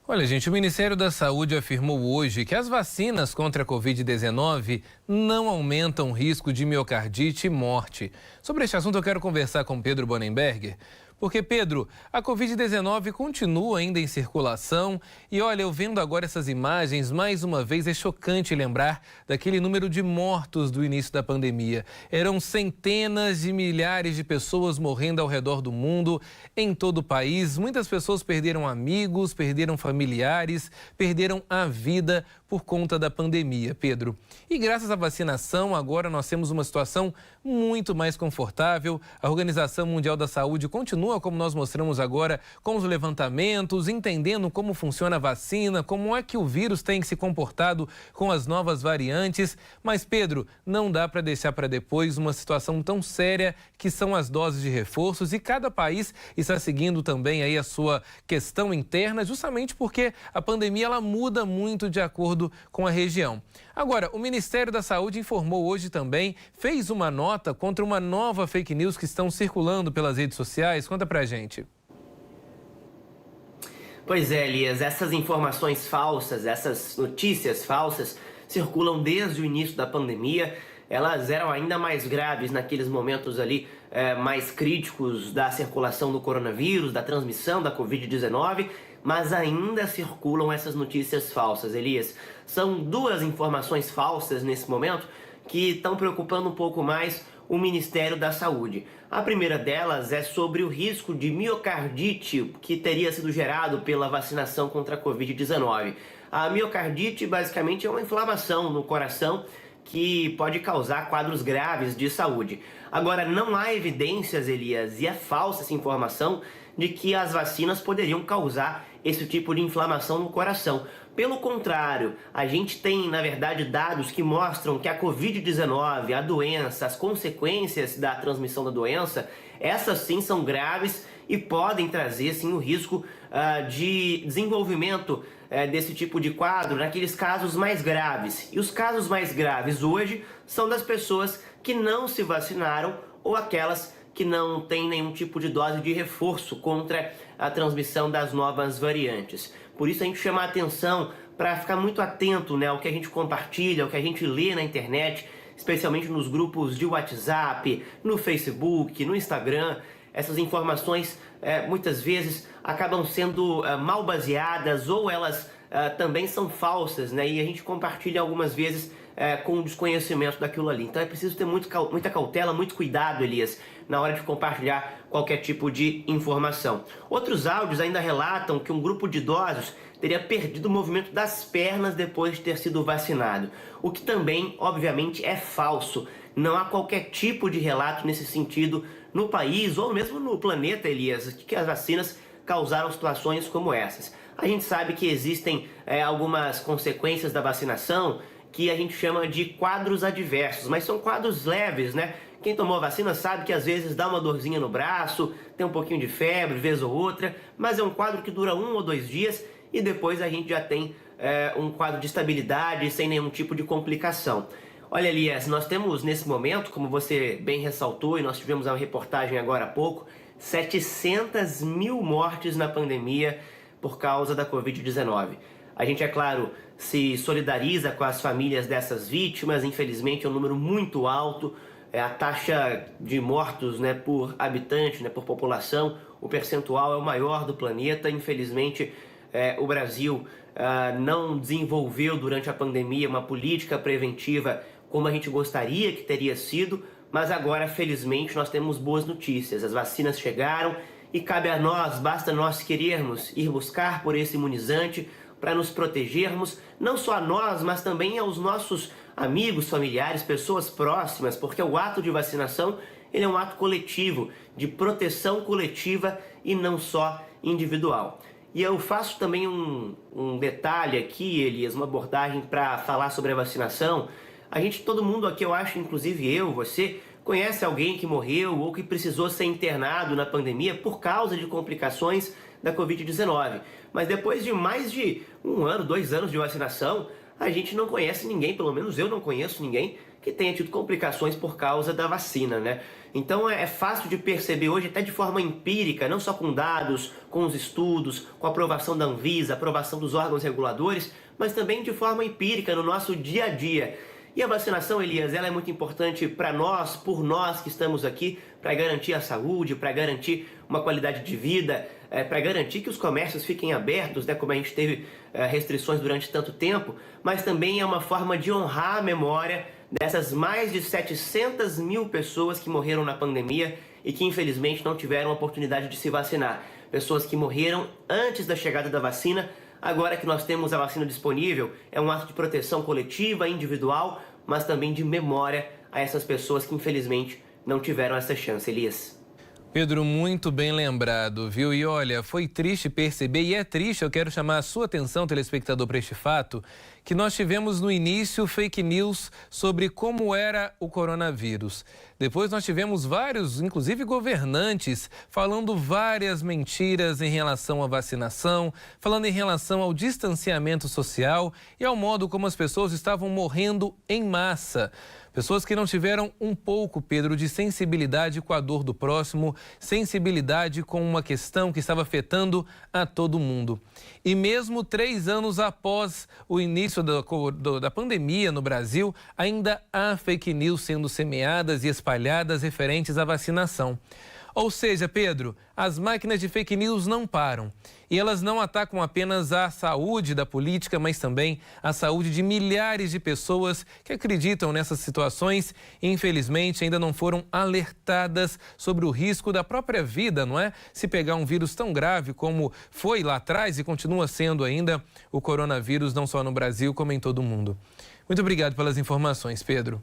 Olha, gente, o Ministério da Saúde afirmou hoje que as vacinas contra a Covid-19 não aumentam o risco de miocardite e morte. Sobre este assunto, eu quero conversar com Pedro Bonenberger. Porque, Pedro, a Covid-19 continua ainda em circulação e, olha, eu vendo agora essas imagens, mais uma vez é chocante lembrar daquele número de mortos do início da pandemia. Eram centenas de milhares de pessoas morrendo ao redor do mundo, em todo o país. Muitas pessoas perderam amigos, perderam familiares, perderam a vida por conta da pandemia, Pedro. E graças à vacinação, agora nós temos uma situação muito mais confortável. A Organização Mundial da Saúde continua, como nós mostramos agora, com os levantamentos, entendendo como funciona a vacina, como é que o vírus tem se comportado com as novas variantes. Mas, Pedro, não dá para deixar para depois uma situação tão séria que são as doses de reforços, e cada país está seguindo também aí a sua questão interna, justamente porque a pandemia ela muda muito de acordo com a região. Agora, o Ministério da Saúde informou hoje também, fez uma nota contra uma nova fake news que estão circulando pelas redes sociais. Conta pra gente. Pois é, Elias, essas informações falsas, essas notícias falsas circulam desde o início da pandemia. Elas eram ainda mais graves naqueles momentos ali mais críticos da circulação do coronavírus, da transmissão da Covid-19, mas ainda circulam essas notícias falsas, Elias. São duas informações falsas nesse momento que estão preocupando um pouco mais o Ministério da Saúde. A primeira delas é sobre o risco de miocardite que teria sido gerado pela vacinação contra a Covid-19. A miocardite basicamente é uma inflamação no coração que pode causar quadros graves de saúde. Agora, não há evidências, Elias, e é falsa essa informação de que as vacinas poderiam causar esse tipo de inflamação no coração. Pelo contrário, a gente tem, na verdade, dados que mostram que a Covid-19, a doença, as consequências da transmissão da doença, essas sim são graves e podem trazer sim o risco de desenvolvimento desse tipo de quadro naqueles casos mais graves. E os casos mais graves hoje são das pessoas que não se vacinaram ou aquelas que não têm nenhum tipo de dose de reforço contra a transmissão das novas variantes. Por isso a gente chama a atenção para ficar muito atento, né, ao que a gente compartilha, ao que a gente lê na internet, especialmente nos grupos de WhatsApp, no Facebook, no Instagram. Essas informações muitas vezes acabam sendo mal baseadas ou elas também são falsas, né? E a gente compartilha algumas vezes com desconhecimento daquilo ali. Então é preciso ter muita cautela, muito cuidado, Elias, na hora de compartilhar qualquer tipo de informação. Outros áudios ainda relatam que um grupo de idosos teria perdido o movimento das pernas depois de ter sido vacinado, o que também, obviamente, é falso. Não há qualquer tipo de relato nesse sentido no país ou mesmo no planeta, Elias, que as vacinas causaram situações como essas. A gente sabe que existem algumas consequências da vacinação que a gente chama de quadros adversos, mas são quadros leves, né? Quem tomou a vacina sabe que às vezes dá uma dorzinha no braço, tem um pouquinho de febre, vez ou outra, mas é um quadro que dura 1 ou 2 dias e depois a gente já tem um quadro de estabilidade sem nenhum tipo de complicação. Olha, Elias, nós temos nesse momento, como você bem ressaltou, e nós tivemos uma reportagem agora há pouco, 700 mil mortes na pandemia por causa da Covid-19. A gente, é claro, se solidariza com as famílias dessas vítimas, infelizmente é um número muito alto, a taxa de mortos, né, por habitante, né, por população, o percentual é o maior do planeta. Infelizmente, o Brasil não desenvolveu durante a pandemia uma política preventiva como a gente gostaria que teria sido, mas agora, felizmente, nós temos boas notícias. As vacinas chegaram e cabe a nós, basta nós querermos ir buscar por esse imunizante para nos protegermos, não só a nós, mas também aos nossos amigos, familiares, pessoas próximas, porque o ato de vacinação ele é um ato coletivo, de proteção coletiva e não só individual. E eu faço também um detalhe aqui, Elias, uma abordagem para falar sobre a vacinação. Todo mundo aqui, eu acho, inclusive eu, você, conhece alguém que morreu ou que precisou ser internado na pandemia por causa de complicações da Covid-19. Mas depois de mais de 1 ano, 2 anos de vacinação, a gente não conhece ninguém, pelo menos eu não conheço ninguém, que tenha tido complicações por causa da vacina, né? Então é fácil de perceber hoje, até de forma empírica, não só com dados, com os estudos, com a aprovação da Anvisa, aprovação dos órgãos reguladores, mas também de forma empírica no nosso dia a dia. E a vacinação, Elias, ela é muito importante para nós, por nós que estamos aqui, para garantir a saúde, para garantir uma qualidade de vida, para garantir que os comércios fiquem abertos, né, como a gente teve restrições durante tanto tempo, mas também é uma forma de honrar a memória dessas mais de 700 mil pessoas que morreram na pandemia e que infelizmente não tiveram a oportunidade de se vacinar. Pessoas que morreram antes da chegada da vacina. Agora que nós temos a vacina disponível, é um ato de proteção coletiva, individual, mas também de memória a essas pessoas que infelizmente não tiveram essa chance, Elias. Pedro, muito bem lembrado, viu? E olha, foi triste perceber, e é triste, eu quero chamar a sua atenção, telespectador, para este fato, que nós tivemos no início fake news sobre como era o coronavírus. Depois nós tivemos vários, inclusive governantes, falando várias mentiras em relação à vacinação, falando em relação ao distanciamento social e ao modo como as pessoas estavam morrendo em massa. Pessoas que não tiveram um pouco, Pedro, de sensibilidade com a dor do próximo, sensibilidade com uma questão que estava afetando a todo mundo. E mesmo 3 anos após o início da pandemia no Brasil, ainda há fake news sendo semeadas e espalhadas referentes à vacinação. Ou seja, Pedro, as máquinas de fake news não param. E elas não atacam apenas a saúde da política, mas também a saúde de milhares de pessoas que acreditam nessas situações e, infelizmente, ainda não foram alertadas sobre o risco da própria vida, não é? Se pegar um vírus tão grave como foi lá atrás e continua sendo ainda o coronavírus, não só no Brasil, como em todo o mundo. Muito obrigado pelas informações, Pedro.